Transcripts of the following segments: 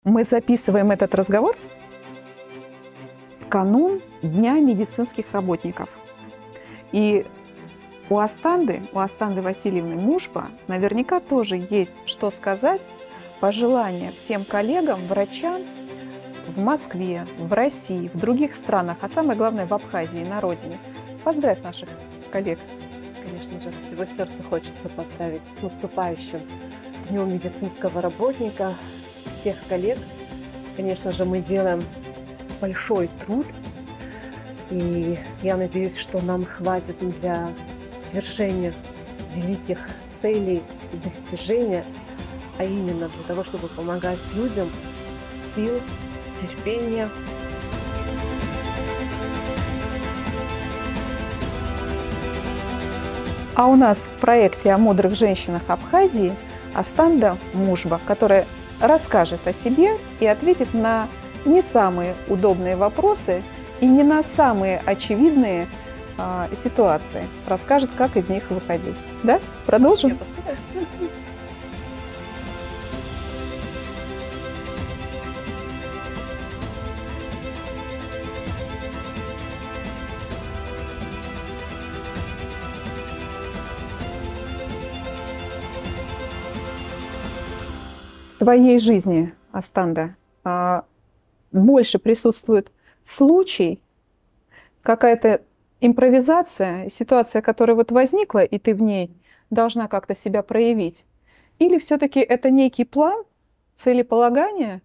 Мы записываем этот разговор в канун Дня медицинских работников. И у Астанды Васильевны Мужба наверняка тоже есть что сказать, пожелания всем коллегам, врачам в Москве, в России, в других странах, а самое главное в Абхазии, на родине. Поздравь наших коллег. Конечно же, от всего сердца хочется поздравить с наступающим Днем медицинского работника, всех коллег. Конечно же, мы делаем большой труд, и я надеюсь, что нам хватит для свершения великих целей и достижения, а именно для того, чтобы помогать людям, сил, терпения. А у нас в проекте о мудрых женщинах Абхазии Астанда Мужба, которая расскажет о себе и ответит на не самые удобные вопросы и не на самые очевидные ситуации. Расскажет, как из них выходить. Да? Продолжим? Я постараюсь. В твоей жизни, Астанда, больше присутствует случай, какая-то импровизация, ситуация, которая вот возникла, и ты в ней должна как-то себя проявить? Или все-таки это некий план, целеполагание,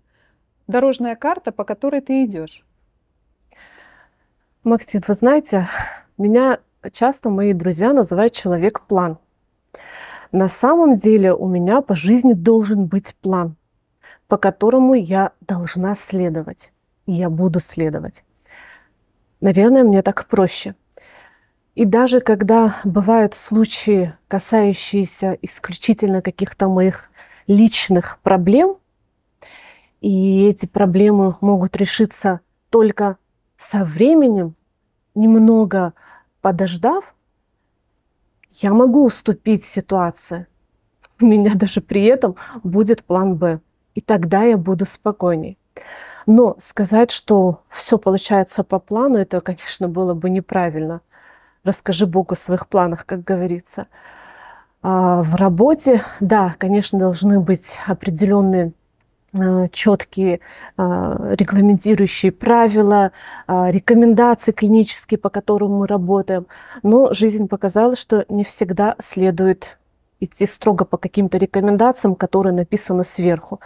дорожная карта, по которой ты идешь? Мактин, вы знаете, меня часто мои друзья называют человек-план. На самом деле у меня по жизни должен быть план, по которому я должна следовать, и я буду следовать. Наверное, мне так проще. И даже когда бывают случаи, касающиеся исключительно каких-то моих личных проблем, и эти проблемы могут решиться только со временем, немного подождав, я могу уступить ситуации. У меня даже при этом будет план «Б». И тогда я буду спокойней. Но сказать, что все получается по плану, это, конечно, было бы неправильно. Расскажи Богу о своих планах, как говорится. В работе, да, конечно, должны быть определенные четкие регламентирующие правила, рекомендации клинические, по которым мы работаем. Но жизнь показала, что не всегда следует идти строго по каким-то рекомендациям, которые написаны сверху.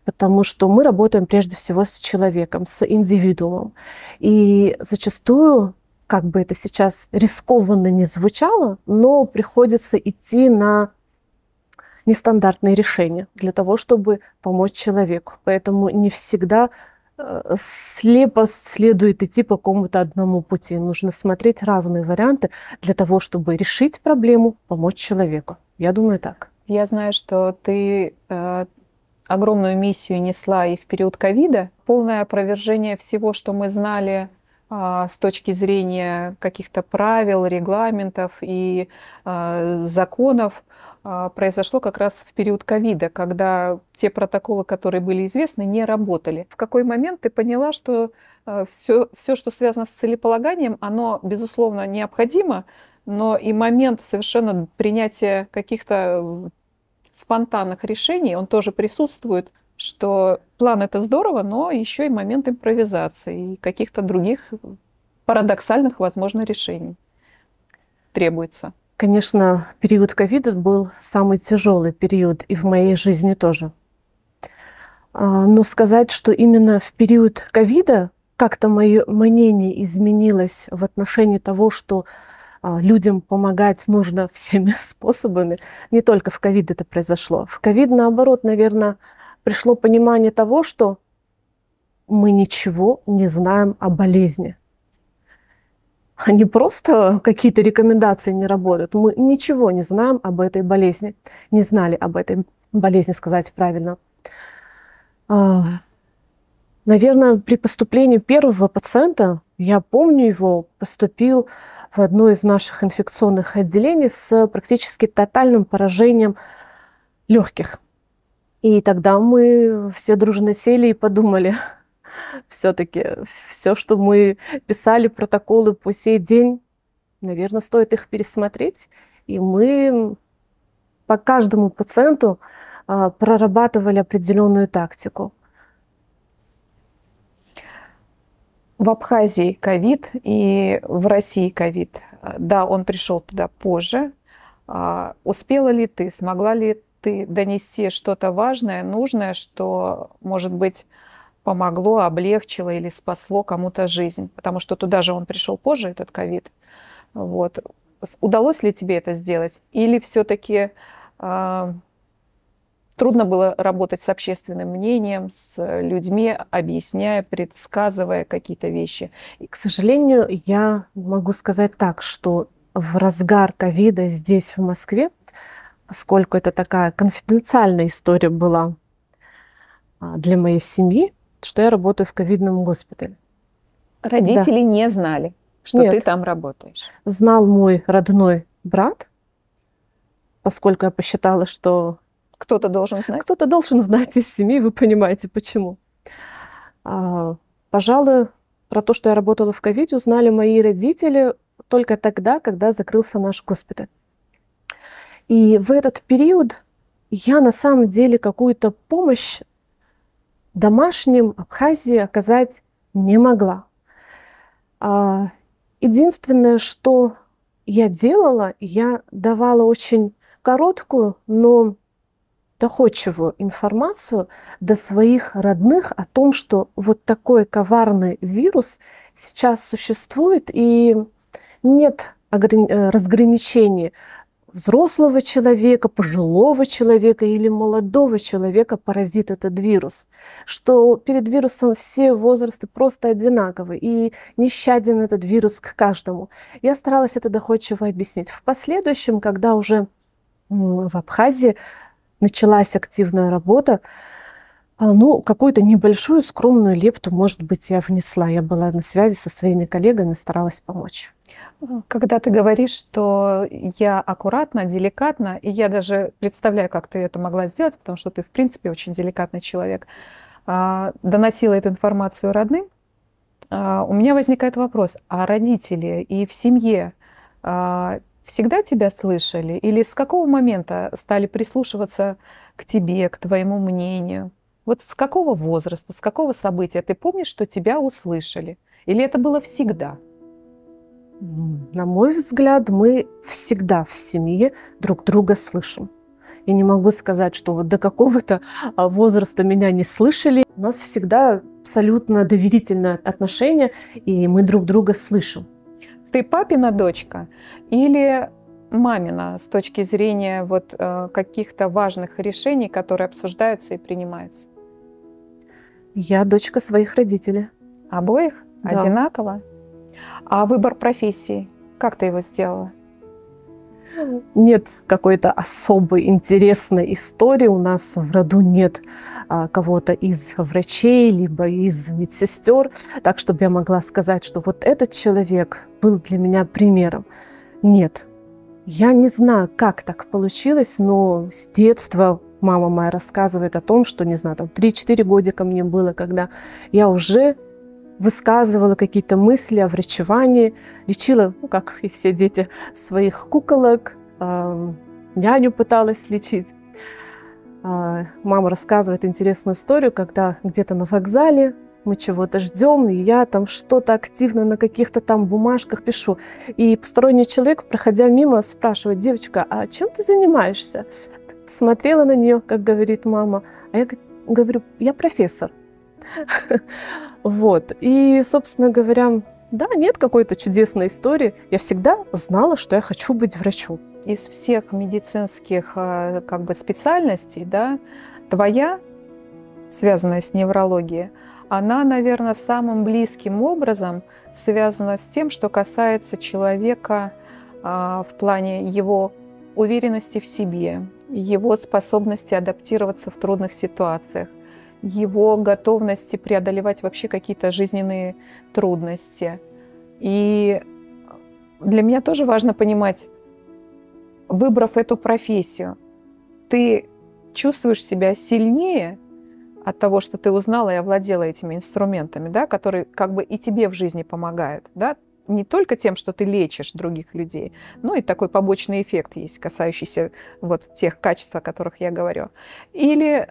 Потому что мы работаем прежде всего с человеком, с индивидуумом. И зачастую, как бы это сейчас рискованно не звучало, но приходится идти на нестандартные решения для того, чтобы помочь человеку. Поэтому не всегда слепо следует идти по какому-то одному пути. Нужно смотреть разные варианты для того, чтобы решить проблему, помочь человеку. Я думаю, так. Я знаю, что ты огромную миссию несла и в период ковида. Полное опровержение всего, что мы знали с точки зрения каких-то правил, регламентов и законов, произошло как раз в период ковида, когда те протоколы, которые были известны, не работали. В какой момент ты поняла, что все, что связано с целеполаганием, оно, безусловно, необходимо, но и момент совершенно принятия каких-то спонтанных решений, он тоже присутствует, что план — это здорово, но еще и момент импровизации и каких-то других парадоксальных, возможно, решений требуется. Конечно, период ковида был самый тяжелый период и в моей жизни тоже. Но сказать, что именно в период ковида как-то мое мнение изменилось в отношении того, что людям помогать нужно всеми способами, не только в ковид это произошло. В ковид, наоборот, наверное, пришло понимание того, что мы ничего не знаем о болезни. Не просто какие-то рекомендации не работают. Мы ничего не знаем об этой болезни. Не знали об этой болезни, сказать правильно. Наверное, при поступлении первого пациента, я помню его, поступил в одно из наших инфекционных отделений с практически тотальным поражением легких. И тогда мы все дружно сели и подумали, все-таки все, что мы писали, протоколы по сей день, наверное, стоит их пересмотреть. И мы по каждому пациенту прорабатывали определенную тактику. В Абхазии ковид и в России ковид. Да, он пришел туда позже. Успела ли ты, смогла ли ты донести что-то важное, нужное, что, может быть, помогло, облегчило или спасло кому-то жизнь? Потому что туда же он пришел позже, этот ковид. Вот. Удалось ли тебе это сделать? Или все-таки трудно было работать с общественным мнением, с людьми, объясняя, предсказывая какие-то вещи? К сожалению, я могу сказать так, что в разгар ковида здесь, в Москве, поскольку это такая конфиденциальная история была для моей семьи, что я работаю в ковидном госпитале. Родители не знали, что ты Нет. там работаешь. Знал мой родной брат, поскольку я посчитала, что Кто-то должен знать. кто-то должен знать из семьи, вы понимаете, почему. Пожалуй, про то, что я работала в ковиде, узнали мои родители только тогда, когда закрылся наш госпиталь. И в этот период я на самом деле какую-то помощь домашним Абхазии оказать не могла. Единственное, что я делала, я давала очень короткую, но доходчивую информацию до своих родных о том, что вот такой коварный вирус сейчас существует, и нет разграничений взрослого человека, пожилого человека или молодого человека поразит этот вирус, что перед вирусом все возрасты просто одинаковы, и нещаден этот вирус к каждому. Я старалась это доходчиво объяснить. В последующем, когда уже в Абхазии началась активная работа, какую-то небольшую скромную лепту, может быть, я внесла. Я была на связи со своими коллегами, старалась помочь. Когда ты говоришь, что я аккуратно, деликатно, и я даже представляю, как ты это могла сделать, потому что ты, в принципе, очень деликатный человек, доносила эту информацию родным, у меня возникает вопрос, а родители и в семье всегда тебя слышали? Или с какого момента стали прислушиваться к тебе, к твоему мнению? Вот с какого возраста, с какого события ты помнишь, что тебя услышали? Или это было всегда? На мой взгляд, мы всегда в семье друг друга слышим. Я не могу сказать, что вот до какого-то возраста меня не слышали. У нас всегда абсолютно доверительное отношение, и мы друг друга слышим. Ты папина дочка или мамина с точки зрения вот каких-то важных решений, которые обсуждаются и принимаются? Я дочка своих родителей. Обоих? Да. Одинаково? А выбор профессии, как ты его сделала? Нет какой-то особой интересной истории. У нас в роду нет кого-то из врачей, либо из медсестер, так, чтобы я могла сказать, что вот этот человек был для меня примером. Нет. Я не знаю, как так получилось, но с детства мама моя рассказывает о том, что, не знаю, там 3-4 годика мне было, когда я уже высказывала какие-то мысли о врачевании, лечила, как и все дети, своих куколок, няню пыталась лечить. Мама рассказывает интересную историю, когда где-то на вокзале мы чего-то ждем, и я там что-то активно на каких-то там бумажках пишу. И посторонний человек, проходя мимо, спрашивает: девочка, а чем ты занимаешься? Посмотрела на нее, как говорит мама, а я говорю: я профессор. Вот. И, собственно говоря, да, нет какой-то чудесной истории. Я всегда знала, что я хочу быть врачом. Из всех медицинских как бы специальностей, да, твоя, связанная с неврологией, она, наверное, самым близким образом связана с тем, что касается человека в плане его уверенности в себе, его способности адаптироваться в трудных ситуациях, его готовности преодолевать вообще какие-то жизненные трудности. И для меня тоже важно понимать, выбрав эту профессию, ты чувствуешь себя сильнее от того, что ты узнала и овладела этими инструментами, да, которые как бы и тебе в жизни помогают, да, не только тем, что ты лечишь других людей, но и такой побочный эффект есть, касающийся вот тех качеств, о которых я говорю. Или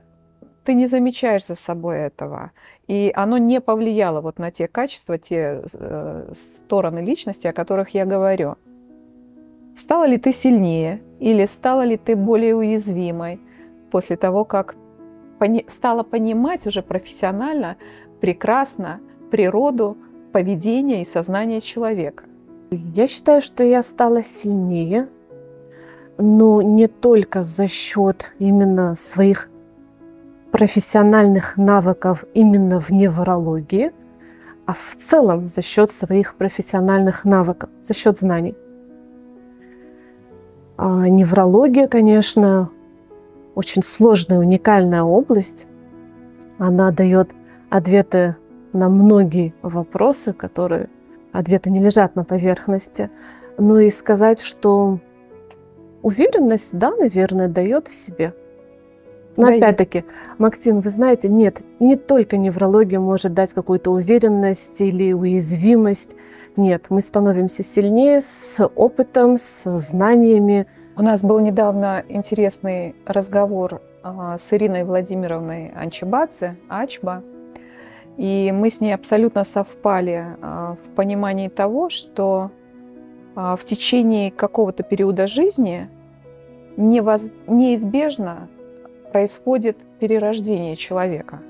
ты не замечаешь за собой этого, и оно не повлияло вот на те качества, те стороны личности, о которых я говорю. Стала ли ты сильнее или стала ли ты более уязвимой после того, как стала понимать уже профессионально, прекрасно природу, поведение и сознание человека? Я считаю, что я стала сильнее, но не только за счет именно своих профессиональных навыков именно в неврологии, а в целом за счет своих профессиональных навыков, за счет знаний. Неврология, конечно, очень сложная, уникальная область. Она дает ответы на многие вопросы, которые ответы не лежат на поверхности. Но и сказать, что уверенность, да, наверное, дает в себе. Но Дает. опять-таки, Мактин, вы знаете, нет, не только неврология может дать какую-то уверенность или уязвимость. Нет, мы становимся сильнее с опытом, с знаниями. У нас был недавно интересный разговор с Ириной Владимировной Анчебадзе, Ачба, и мы с ней абсолютно совпали в понимании того, что в течение какого-то периода жизни неизбежно происходит перерождение человека.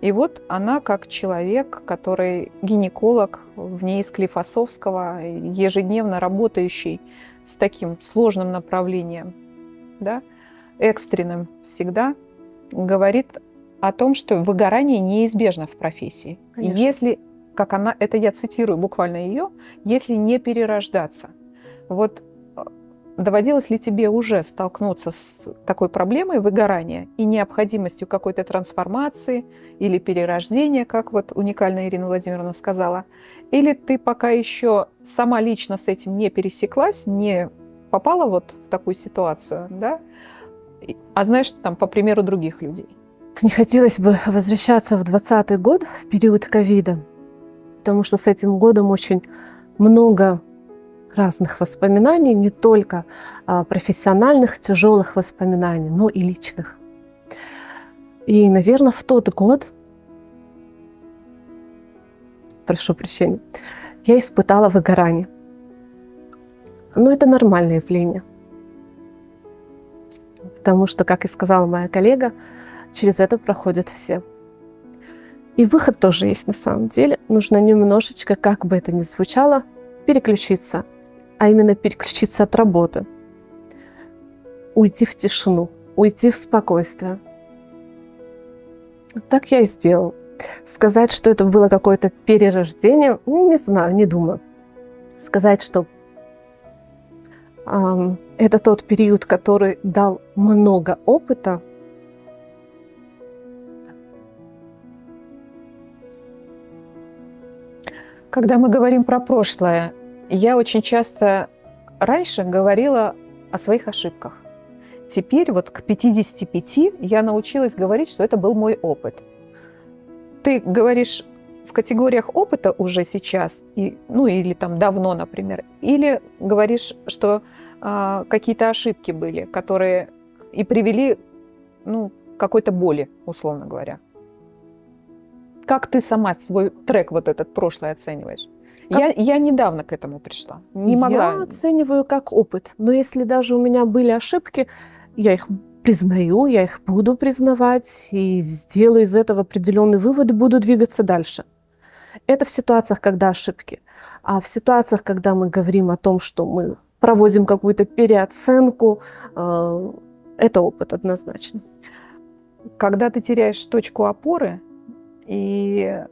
И вот она, как человек, который гинеколог в НИИ Склифосовского, ежедневно работающий с таким сложным направлением, да, экстренным всегда, говорит о том, что выгорание неизбежно в профессии. Конечно. Если, как она, это я цитирую буквально ее, если не перерождаться. Вот доводилось ли тебе уже столкнуться с такой проблемой выгорания и необходимостью какой-то трансформации или перерождения, как вот уникальная Ирина Владимировна сказала? Или ты пока еще сама лично с этим не пересеклась, не попала вот в такую ситуацию, да? А знаешь, там, по примеру других людей? Не хотелось бы возвращаться в 2020 год, в период ковида, потому что с этим годом очень много разных воспоминаний, не только профессиональных, тяжелых воспоминаний, но и личных. И, наверное, в тот год, прошу прощения, я испытала выгорание. Но это нормальное явление. Потому что, как и сказала моя коллега, через это проходят все. И выход тоже есть на самом деле. Нужно немножечко, как бы это ни звучало, переключиться. А именно переключиться от работы. Уйти в тишину, уйти в спокойствие. Так я и сделала. Сказать, что это было какое-то перерождение, не знаю, не думаю. Сказать, что это тот период, который дал много опыта. Когда мы говорим про прошлое, я очень часто раньше говорила о своих ошибках. Теперь вот к 55 я научилась говорить, что это был мой опыт. Ты говоришь в категориях опыта уже сейчас, ну или там давно, например, или говоришь, что какие-то ошибки были, которые и привели к какой-то боли, условно говоря. Как ты сама свой трек вот этот прошлый оцениваешь? Я недавно к этому пришла. Не могла. Я оцениваю как опыт. Но если даже у меня были ошибки, я их признаю, я их буду признавать и сделаю из этого определенный вывод и буду двигаться дальше. Это в ситуациях, когда ошибки. А в ситуациях, когда мы говорим о том, что мы проводим какую-то переоценку, это опыт однозначно. Когда ты теряешь точку опоры, и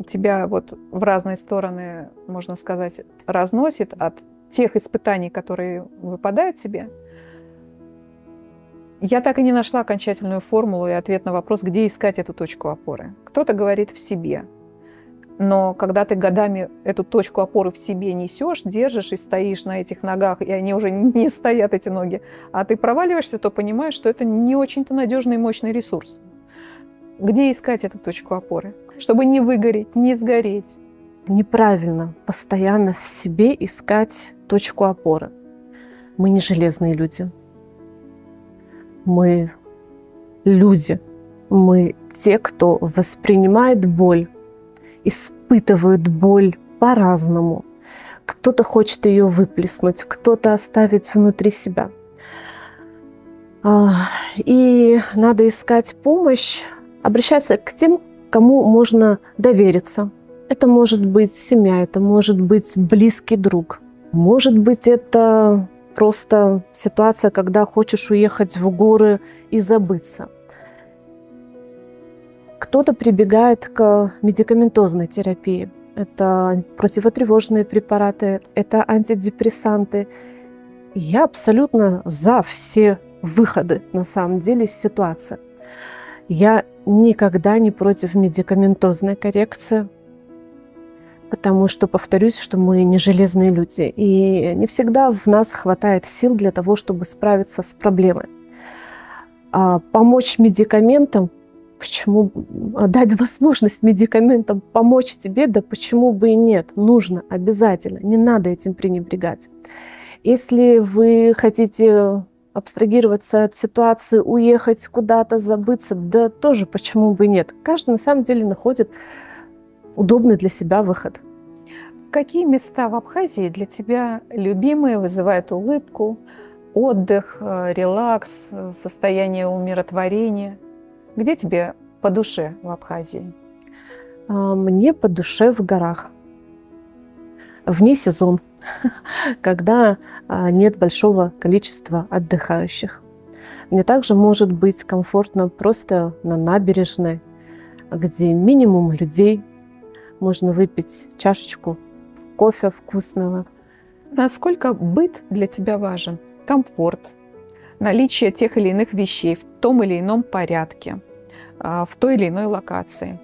тебя вот в разные стороны, можно сказать, разносит от тех испытаний, которые выпадают тебе, я так и не нашла окончательную формулу и ответ на вопрос, где искать эту точку опоры. Кто-то говорит в себе. Но когда ты годами эту точку опоры в себе несешь, держишь и стоишь на этих ногах, и они уже не стоят, эти ноги, а ты проваливаешься, то понимаешь, что это не очень-то надежный и мощный ресурс. Где искать эту точку опоры? Чтобы не выгореть, не сгореть. Неправильно постоянно в себе искать точку опоры. Мы не железные люди. Мы люди. Мы те, кто воспринимает боль, испытывают боль по-разному. Кто-то хочет ее выплеснуть, кто-то оставить внутри себя. И надо искать помощь, обращаться к тем, кому можно довериться. Это может быть семья, это может быть близкий друг. Может быть, это просто ситуация, когда хочешь уехать в горы и забыться. Кто-то прибегает к медикаментозной терапии. Это противотревожные препараты, это антидепрессанты. Я абсолютно за все выходы, на самом деле, из ситуации. Я никогда не против медикаментозной коррекции, потому что, повторюсь, что мы не железные люди, и не всегда в нас хватает сил для того, чтобы справиться с проблемой. Помочь медикаментам, почему дать возможность медикаментам помочь тебе, да почему бы и нет, нужно обязательно, не надо этим пренебрегать. Если вы хотите абстрагироваться от ситуации, уехать куда-то, забыться, да тоже почему бы и нет. Каждый на самом деле находит удобный для себя выход. Какие места в Абхазии для тебя любимые, вызывают улыбку, отдых, релакс, состояние умиротворения? Где тебе по душе в Абхазии? Мне по душе в горах. Вне сезон, когда нет большого количества отдыхающих. Мне также может быть комфортно просто на набережной, где минимум людей, можно выпить чашечку кофе вкусного. Насколько быт для тебя важен? Комфорт, наличие тех или иных вещей в том или ином порядке, в той или иной локации?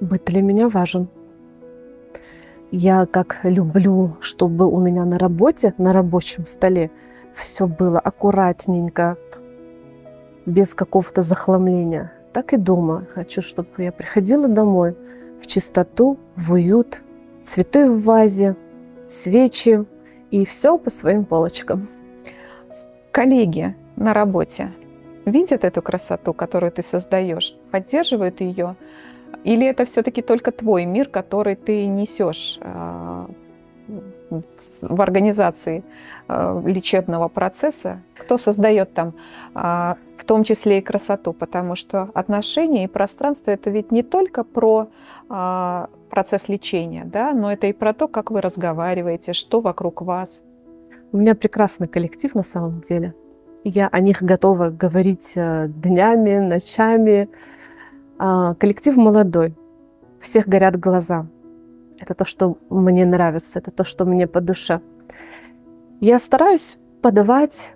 Быт для меня важен. Я как люблю, чтобы у меня на работе, на рабочем столе все было аккуратненько, без какого-то захламления, так и дома. Хочу, чтобы я приходила домой в чистоту, в уют, цветы в вазе, свечи и все по своим полочкам. Коллеги на работе видят эту красоту, которую ты создаешь, поддерживают ее? Или это все-таки только твой мир, который ты несешь в организации лечебного процесса? Кто создает там в том числе и красоту? Потому что отношения и пространство – это ведь не только про процесс лечения, да, но это и про то, как вы разговариваете, что вокруг вас. У меня прекрасный коллектив на самом деле. Я о них готова говорить днями, ночами. Коллектив молодой, всех горят глаза. Это то, что мне нравится, это то, что мне по душе. Я стараюсь подавать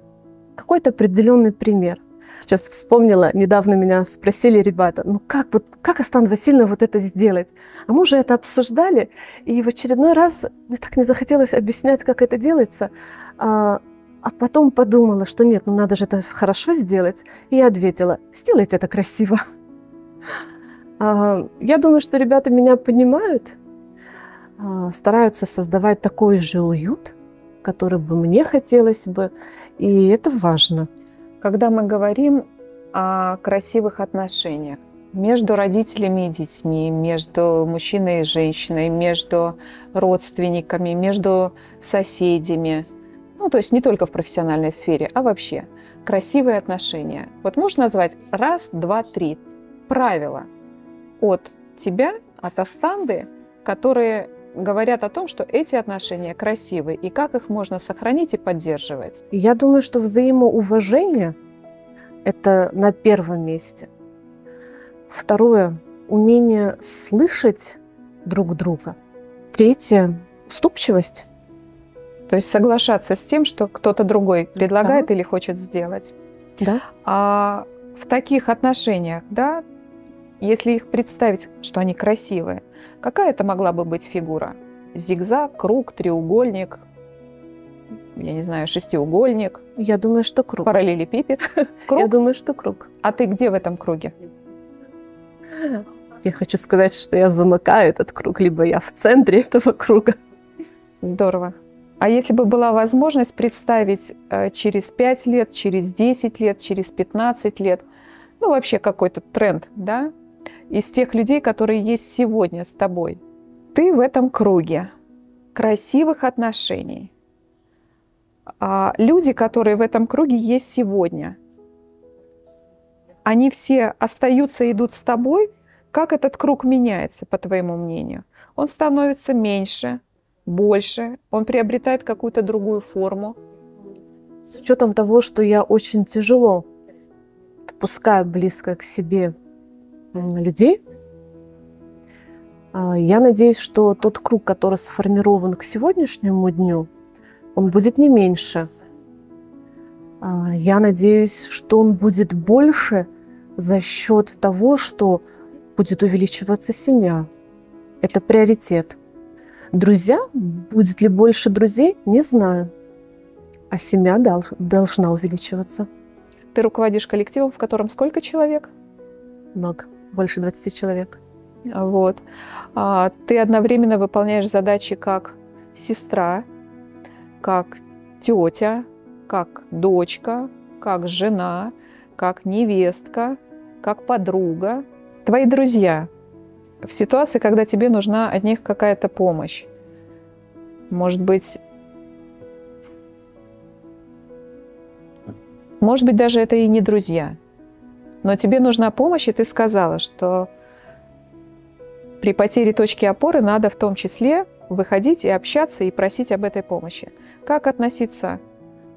какой-то определенный пример. Сейчас вспомнила, недавно меня спросили ребята, ну как Астана Васильевна вот это сделать? А мы уже это обсуждали, и в очередной раз мне так не захотелось объяснять, как это делается, а потом подумала, что нет, ну надо же это хорошо сделать, и я ответила, сделайте это красиво. Я думаю, что ребята меня понимают, стараются создавать такой же уют, который бы мне хотелось бы, и это важно. Когда мы говорим о красивых отношениях между родителями и детьми, между мужчиной и женщиной, между родственниками, между соседями, ну, то есть не только в профессиональной сфере, а вообще красивые отношения. Вот можешь назвать раз, два, три правила от тебя, от Астанды, которые говорят о том, что эти отношения красивые, и как их можно сохранить и поддерживать? Я думаю, что взаимоуважение – это на первом месте. Второе – умение слышать друг друга. Третье – уступчивость. То есть соглашаться с тем, что кто-то другой предлагает или хочет сделать. Да. А в таких отношениях, да, Если их представить, что они красивые, какая это могла бы быть фигура? Зигзаг, круг, треугольник, я не знаю, шестиугольник, Я думаю, что круг. параллелепипед. Я Круг? думаю, что круг. А ты где в этом круге? Я хочу сказать, что я замыкаю этот круг, либо я в центре этого круга. Здорово. А если бы была возможность представить через 5 лет, через 10 лет, через 15 лет, ну вообще какой-то тренд, да, из тех людей, которые есть сегодня с тобой. Ты в этом круге красивых отношений. А люди, которые в этом круге есть сегодня, они все остаются, идут с тобой. Как этот круг меняется, по твоему мнению? Он становится меньше, больше, он приобретает какую-то другую форму. С учетом того, что я очень тяжело отпускаю близко к себе людей, я надеюсь, что тот круг, который сформирован к сегодняшнему дню, он будет не меньше. Я надеюсь, что он будет больше за счет того, что будет увеличиваться семья. Это приоритет. Друзья, будет ли больше друзей, не знаю. А семья должна увеличиваться. Ты руководишь коллективом, в котором сколько человек? Много. Больше 20 человек. Вот. Ты одновременно выполняешь задачи как сестра, как тетя, как дочка, как жена, как невестка, как подруга. Твои друзья в ситуации, когда тебе нужна от них какая-то помощь. Может быть, даже это и не друзья. Но тебе нужна помощь, и ты сказала, что при потере точки опоры надо в том числе выходить и общаться, и просить об этой помощи. Как относиться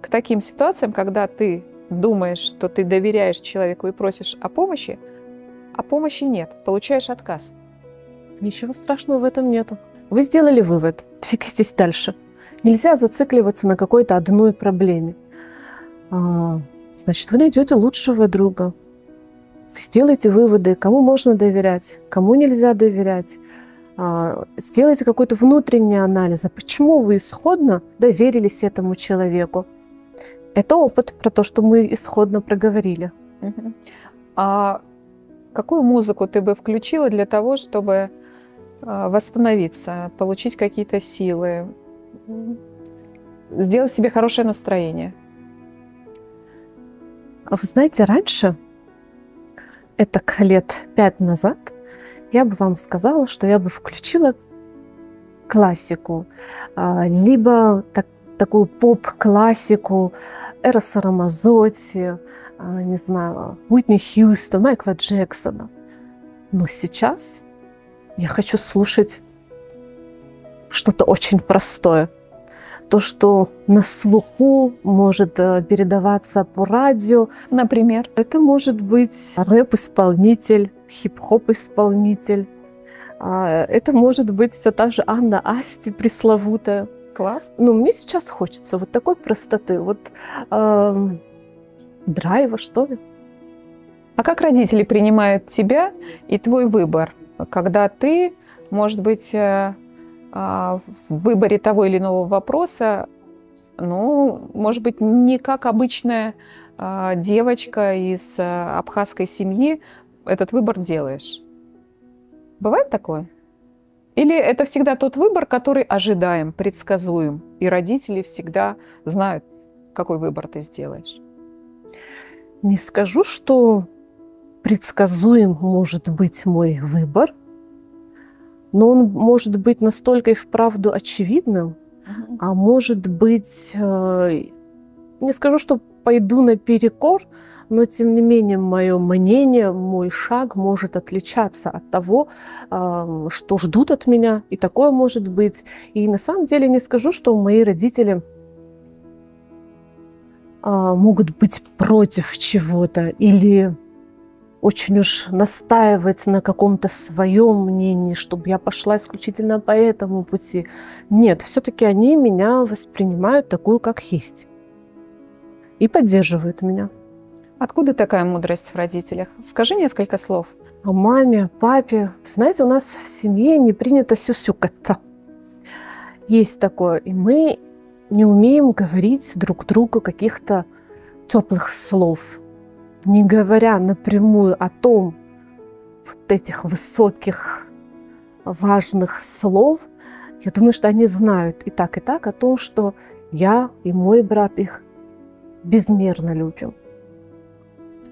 к таким ситуациям, когда ты думаешь, что ты доверяешь человеку и просишь о помощи, а помощи нет, получаешь отказ? Ничего страшного в этом нету. Вы сделали вывод, двигайтесь дальше. Нельзя зацикливаться на какой-то одной проблеме. Значит, вы найдете лучшего друга. Сделайте выводы, кому можно доверять, кому нельзя доверять. Сделайте какой-то внутренний анализ, почему вы исходно доверились этому человеку. Это опыт про то, что мы исходно проговорили. А какую музыку ты бы включила для того, чтобы восстановиться, получить какие-то силы, сделать себе хорошее настроение? Вы знаете, раньше, это лет 5 назад, я бы вам сказала, что я бы включила классику, либо такую поп-классику Эроса Рамазотти, не знаю, Уитни Хьюстон, Майкла Джексона. Но сейчас я хочу слушать что-то очень простое. То, что на слуху может передаваться по радио. Например? Это может быть рэп-исполнитель, хип-хоп-исполнитель. Это может быть все та же Анна Асти пресловутая. Класс. Ну, мне сейчас хочется вот такой простоты, вот драйва, что ли. А как родители принимают тебя и твой выбор, когда ты, может быть, в выборе того или иного вопроса, ну, может быть, не как обычная девочка из абхазской семьи этот выбор делаешь? Бывает такое? Или это всегда тот выбор, который ожидаем, предсказуем, и родители всегда знают, какой выбор ты сделаешь? Не скажу, что предсказуем может быть мой выбор, но он может быть настолько и вправду очевидным, а может быть, не скажу, что пойду наперекор, но тем не менее мое мнение, мой шаг может отличаться от того, что ждут от меня, и такое может быть. И на самом деле не скажу, что мои родители могут быть против чего-то или очень уж настаивать на каком-то своем мнении, чтобы я пошла исключительно по этому пути. Нет, все-таки они меня воспринимают такую, как есть. И поддерживают меня. Откуда такая мудрость в родителях? Скажи несколько слов. о маме, папе. Знаете, у нас в семье не принято сюсюкаться. Есть такое. И мы не умеем говорить друг другу каких-то теплых слов, не говоря напрямую о том, вот этих высоких, важных слов. Я думаю, что они знают и так о том, что я и мой брат их безмерно любим.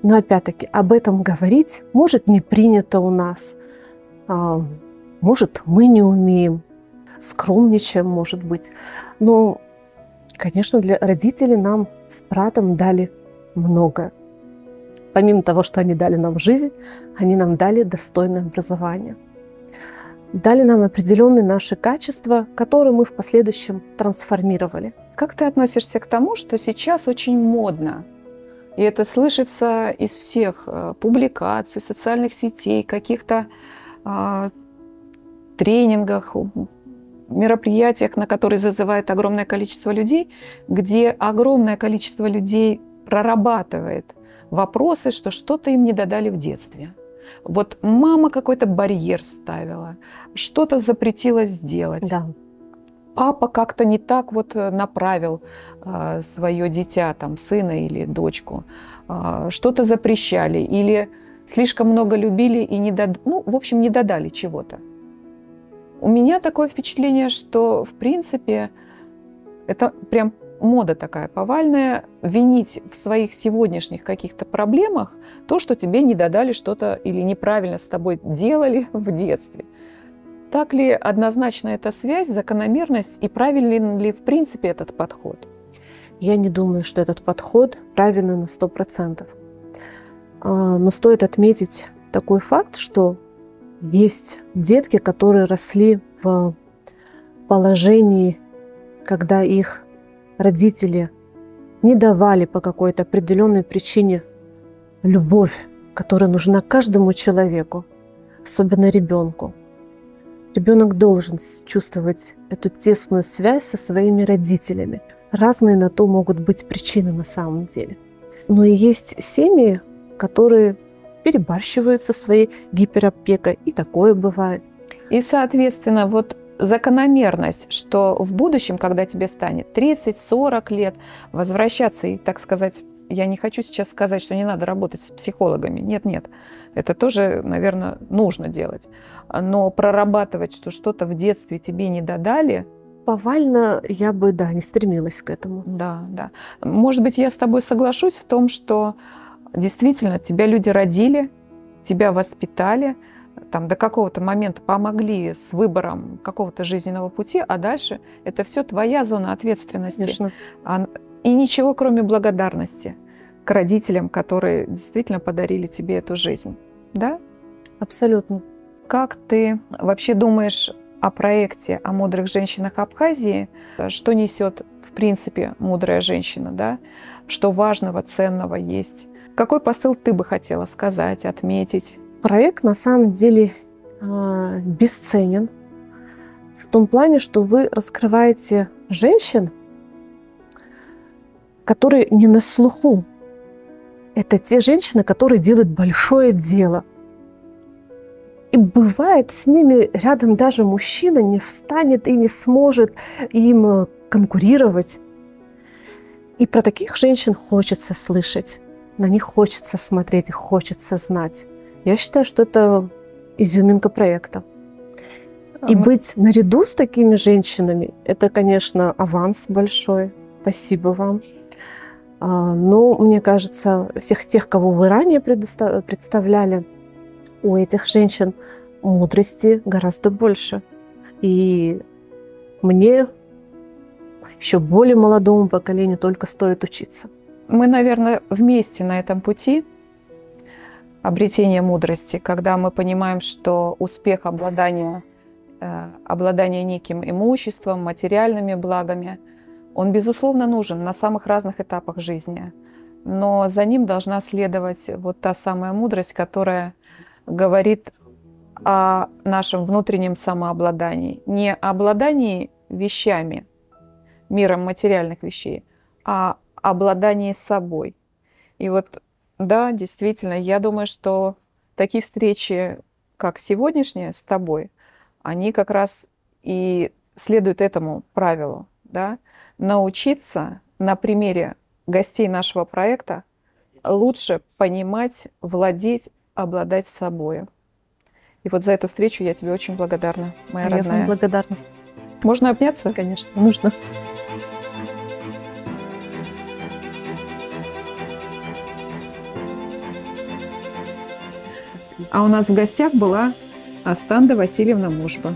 Но опять-таки об этом говорить, может, не принято у нас, может, мы не умеем, скромничаем, может быть. Но, конечно, для родителей нам с братом дали многое. Помимо того, что они дали нам жизнь, они нам дали достойное образование. Дали нам определенные наши качества, которые мы в последующем трансформировали. Как ты относишься к тому, что сейчас очень модно, и это слышится из всех публикаций, социальных сетей, каких-то тренингах, мероприятиях, на которые зазывает огромное количество людей, где огромное количество людей прорабатывает вопросы, что что-то им не додали в детстве. Вот мама какой-то барьер ставила, что-то запретила сделать. Да. Папа как-то не так вот направил свое дитя, там, сына или дочку. Что-то запрещали или слишком много любили и не додали чего-то. У меня такое впечатление, что, в принципе, это прям мода такая повальная, винить в своих сегодняшних каких-то проблемах то, что тебе не додали что-то или неправильно с тобой делали в детстве. Так ли однозначно эта связь, закономерность и правильный ли в принципе этот подход? Я не думаю, что этот подход правильный на 100%. Но стоит отметить такой факт, что есть детки, которые росли в положении, когда их родители не давали по какой-то определенной причине любовь, которая нужна каждому человеку, особенно ребенку. Ребенок должен чувствовать эту тесную связь со своими родителями. Разные на то могут быть причины на самом деле. Но и есть семьи, которые перебарщивают со своей гиперопекой, и такое бывает. И, соответственно, вот закономерность, что в будущем, когда тебе станет 30-40 лет, возвращаться и, так сказать, я не хочу сейчас сказать, что не надо работать с психологами. Нет. Это тоже, наверное, нужно делать. Но прорабатывать, что что-то в детстве тебе не додали... Повально я бы, не стремилась к этому. Да. Может быть, я с тобой соглашусь в том, что действительно тебя люди родили, тебя воспитали, там, до какого-то момента помогли с выбором какого-то жизненного пути, а дальше это все твоя зона ответственности. Конечно. И ничего, кроме благодарности к родителям, которые действительно подарили тебе эту жизнь. Да? Абсолютно. Как ты вообще думаешь о проекте о мудрых женщинах Абхазии? Что несет, в принципе, мудрая женщина? Да? Что важного, ценного есть? Какой посыл ты бы хотела сказать, отметить? Проект на самом деле бесценен в том плане, что вы раскрываете женщин, которые не на слуху. Это те женщины, которые делают большое дело. И бывает, с ними рядом даже мужчина не встанет и не сможет им конкурировать. И про таких женщин хочется слышать, на них хочется смотреть, их хочется знать. Я считаю, что это изюминка проекта. И быть наряду с такими женщинами, это, конечно, аванс большой. Спасибо вам. Но, мне кажется, всех тех, кого вы ранее представляли, у этих женщин мудрости гораздо больше. И мне, еще более молодому поколению, только стоит учиться. Мы, наверное, вместе на этом пути обретения мудрости, когда мы понимаем, что успех обладания неким имуществом, материальными благами, он, безусловно, нужен на самых разных этапах жизни. Но за ним должна следовать вот та самая мудрость, которая говорит о нашем внутреннем самообладании. Не обладании вещами, миром материальных вещей, а обладании собой. И вот, да, действительно, я думаю, что такие встречи, как сегодняшняя с тобой, они как раз и следуют этому правилу, да, научиться на примере гостей нашего проекта лучше понимать, владеть, обладать собой. И вот за эту встречу я тебе очень благодарна, моя Я вам родная. благодарна. Можно обняться? Конечно, нужно. А у нас в гостях была Астанда Васильевна Мушба.